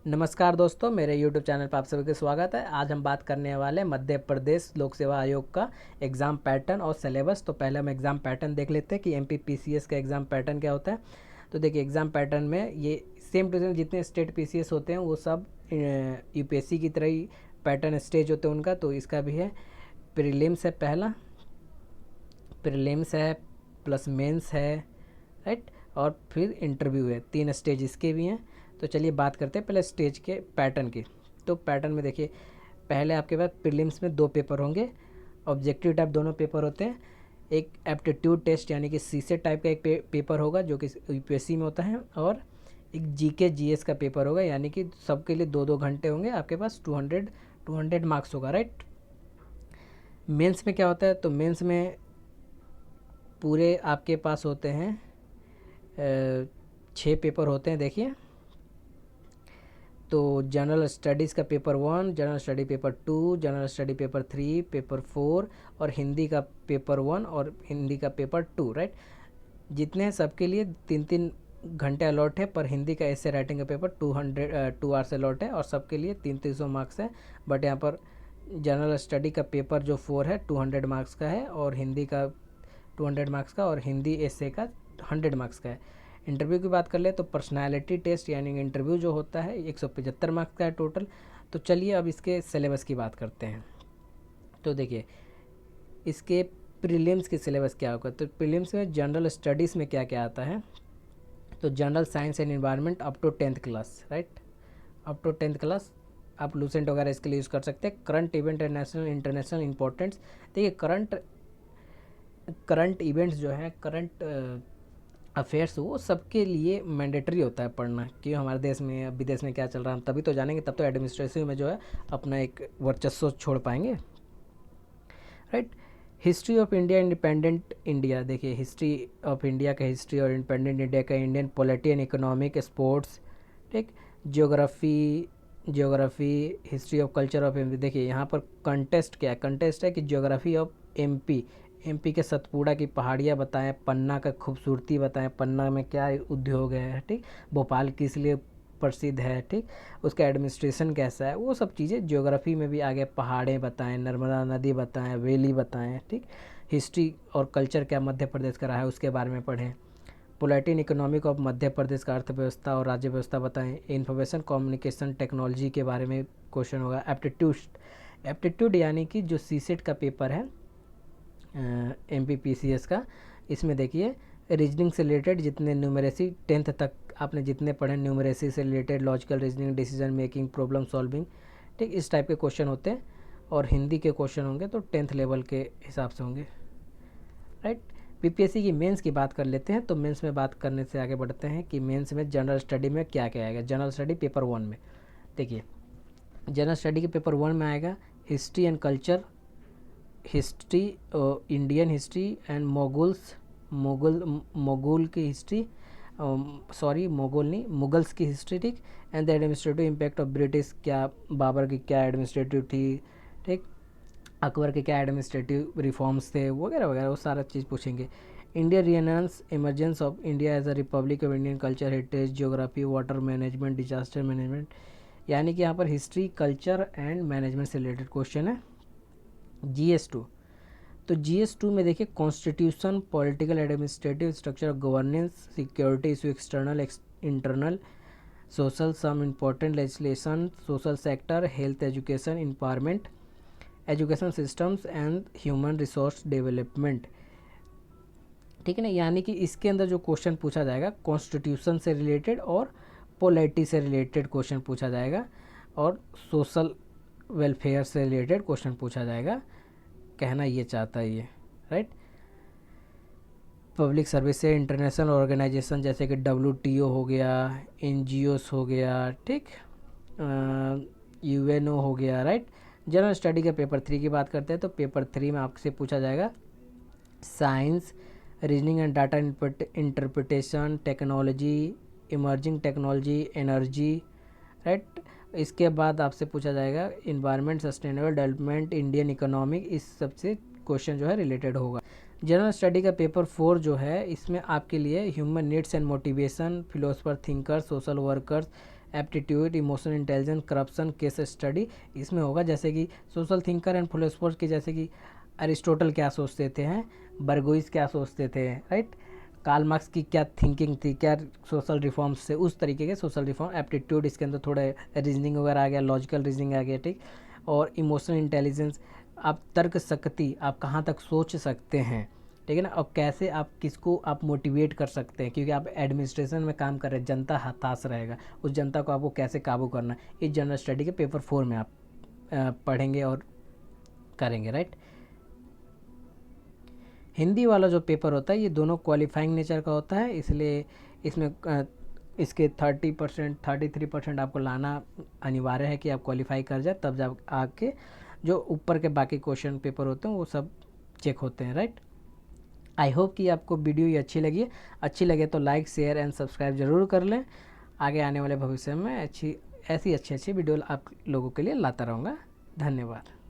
नमस्कार दोस्तों, मेरे YouTube चैनल पर आप सभी का स्वागत है। आज हम बात करने वाले मध्य प्रदेश लोक सेवा आयोग का एग्ज़ाम पैटर्न और सिलेबस। तो पहले हम एग्ज़ाम पैटर्न देख लेते हैं कि MPPCS का एग्ज़ाम पैटर्न क्या होता है। तो देखिए, एग्ज़ाम पैटर्न में ये सेम टू सेम जितने स्टेट PCS होते हैं वो सब UPSC की तरह ही पैटर्न स्टेज होते हैं उनका। तो इसका भी है, प्रीलिम्स है, पहला प्रीलिम्स है प्लस मेंस है, राइट, और फिर इंटरव्यू है। 3 स्टेज इसके भी हैं। तो चलिए बात करते हैं पहले स्टेज के पैटर्न की। तो पैटर्न में देखिए, पहले आपके पास प्रीलिम्स में 2 पेपर होंगे। ऑब्जेक्टिव टाइप दोनों पेपर होते हैं। एक एप्टीट्यूड टेस्ट यानी कि सीसेट टाइप का एक पेपर होगा जो कि UPSC में होता है, और एक GK GS का पेपर होगा, यानी कि सबके लिए 2-2 घंटे होंगे। आपके पास 200 मार्क्स होगा, राइट। मेंस में क्या होता है? तो मेंस में पूरे आपके पास होते हैं 6 पेपर होते हैं। देखिए, तो जनरल स्टडीज़ का paper 1, general study paper 2, general study paper 3, paper 4 और हिंदी का पेपर 1 और हिंदी का पेपर 2, राइट। जितने हैं सबके लिए 3-3 घंटे अलॉट है, पर हिंदी का ऐसे राइटिंग का पेपर 2 आवर्स अलॉट है और सबके लिए 300 मार्क्स है। बट यहाँ पर जनरल स्टडी का पेपर जो 4 है 200 मार्क्स का है, और हिंदी का 200 मार्क्स का, और हिंदी ऐसे का 100 मार्क्स का है। इंटरव्यू की बात कर ले तो पर्सनालिटी टेस्ट यानी इंटरव्यू जो होता है 175 मार्क्स का है टोटल। तो चलिए अब इसके सिलेबस की बात करते हैं। तो देखिए, इसके प्रीलिम्स की सिलेबस क्या होगा। तो प्रीलिम्स में जनरल स्टडीज़ में क्या क्या आता है। तो general science and environment up to 10th class, right, up to 10th class. आप लूसेंट वगैरह इसके लिए यूज़ कर सकते हैं। Current event and national international importance. देखिए, करंट इवेंट्स जो है, करंट अफेयर्स, वो सबके लिए मैंडेटरी होता है पढ़ना, कि हमारे देश में विदेश में क्या चल रहा है हम तभी तो जानेंगे, तब तो एडमिनिस्ट्रेटिव में जो है अपना एक वर्चस्व छोड़ पाएंगे, right. History of India, independent India. देखिए, हिस्ट्री ऑफ इंडिया का, हिस्ट्री और इंडिपेंडेंट इंडिया का, Indian polity and economic, sports, ठीक। Geography, history of culture of MP। देखिए, यहाँ पर कंटेस्ट क्या है? कंटेस्ट है कि जियोग्राफी ऑफ MP के सतपुड़ा की पहाड़ियाँ बताएं, पन्ना का खूबसूरती बताएं, पन्ना में क्या उद्योग है, ठीक, भोपाल किस लिए प्रसिद्ध है, ठीक, उसका एडमिनिस्ट्रेशन कैसा है, वो सब चीज़ें ज्योग्राफी में भी आगे। पहाड़ें बताएं, नर्मदा नदी बताएं, वैली बताएं, ठीक। हिस्ट्री और कल्चर क्या मध्य प्रदेश का रहा है उसके बारे में पढ़ें। पोलिटिन इकोनॉमिक ऑफ मध्य प्रदेश का अर्थव्यवस्था और राज्य व्यवस्था बताएं। इंफॉर्मेशन कम्युनिकेशन टेक्नोलॉजी के बारे में क्वेश्चन होगा। एप्टीट्यूड यानी कि जो सीसेट का पेपर है MPPCS का, इसमें देखिए रीजनिंग से रिलेटेड जितने न्यूमरेसी 10th तक आपने जितने पढ़े, न्यूमरेसी से related, logical reasoning, decision making, problem solving, ठीक, इस टाइप के क्वेश्चन होते हैं। और हिंदी के क्वेश्चन होंगे तो 10th लेवल के हिसाब से होंगे, राइट। PPSC की मेंस की बात कर लेते हैं। तो मेंस में बात करने से आगे बढ़ते हैं कि मेंस में जनरल स्टडी में क्या क्या आएगा। जनरल स्टडी पेपर 1 में देखिए, जनरल स्टडी के पेपर 1 में आएगा history and culture, history, Indian history and Mogul की हिस्ट्री, सॉरी मोगल नहीं, मुगल्स की हिस्ट्री, ठीक। And the administrative impact of British, क्या बाबर की क्या एडमिनिस्ट्रेटिव थी, ठीक, अकबर के क्या एडमिनिस्ट्रेटिव रिफॉर्म्स थे, वगैरह वगैरह, वो सारा चीज़ पूछेंगे। India renaissance, emergence of India as a republic of Indian culture, heritage, geography, water management, disaster management, यानी कि यहाँ पर हिस्ट्री, कल्चर एंड मैनेजमेंट से रिलेटेड क्वेश्चन है। GS2, तो GS2 में देखिए constitution, political administrative structure of governance, security issue, external internal, social, some important legislation, social sector, health, education, empowerment, education systems and human resource development, ठीक है ना। यानी कि इसके अंदर जो क्वेश्चन पूछा जाएगा कॉन्स्टिट्यूशन से रिलेटेड और पॉलिटी से रिलेटेड क्वेश्चन पूछा जाएगा, और सोशल वेलफेयर से रिलेटेड क्वेश्चन पूछा जाएगा, कहना ये चाहता है ये, राइट। पब्लिक सर्विस से इंटरनेशनल ऑर्गेनाइजेशन जैसे कि WTO हो गया, NGOs हो गया, ठीक, UNO हो गया, राइट। जनरल स्टडी के पेपर 3 की बात करते हैं। तो पेपर 3 में आपसे पूछा जाएगा science, reasoning and data interpretation, technology, emerging technology, energy, right. इसके बाद आपसे पूछा जाएगा environment, sustainable development, Indian economic, इस सब से क्वेश्चन जो है रिलेटेड होगा। जनरल स्टडी का पेपर 4 जो है, इसमें आपके लिए human needs and motivation, philosopher thinkers, social workers, aptitude, emotional intelligence, corruption, case study इसमें होगा। जैसे कि सोशल थिंकर एंड फिलोसोफर्स के, जैसे कि अरिस्टोटल क्या सोचते थे हैं, बर्गोइस क्या सोचते थे, राइट, कार्ल मार्क्स की क्या थिंकिंग थी, क्या सोशल रिफॉर्म्स से, उस तरीके के सोशल रिफॉर्म। एप्टीट्यूड इसके अंदर थोड़ा रीजनिंग वगैरह आ गया, लॉजिकल रीजनिंग आ गया, ठीक। और इमोशनल इंटेलिजेंस, आप तर्क शक्ति, आप कहाँ तक सोच सकते हैं, ठीक है ना, और कैसे आप किसको आप मोटिवेट कर सकते हैं, क्योंकि आप एडमिनिस्ट्रेशन में काम कर रहे हैं, जनता हताश रहेगा, उस जनता को आपको कैसे काबू करना है, इस जनरल स्टडी के पेपर 4 में आप पढ़ेंगे और करेंगे, राइट। हिंदी वाला जो पेपर होता है ये दोनों क्वालिफाइंग नेचर का होता है, इसलिए इसमें इसके 30% 33% आपको लाना अनिवार्य है कि आप क्वालिफाई कर जाए, तब जब आके जो ऊपर के बाकी क्वेश्चन पेपर होते हैं वो सब चेक होते हैं, राइट। आई होप कि आपको वीडियो ये अच्छी लगे तो लाइक, शेयर एंड सब्सक्राइब ज़रूर कर लें। आगे आने वाले भविष्य में ऐसी अच्छी वीडियो आप लोगों के लिए लाता रहूँगा। धन्यवाद।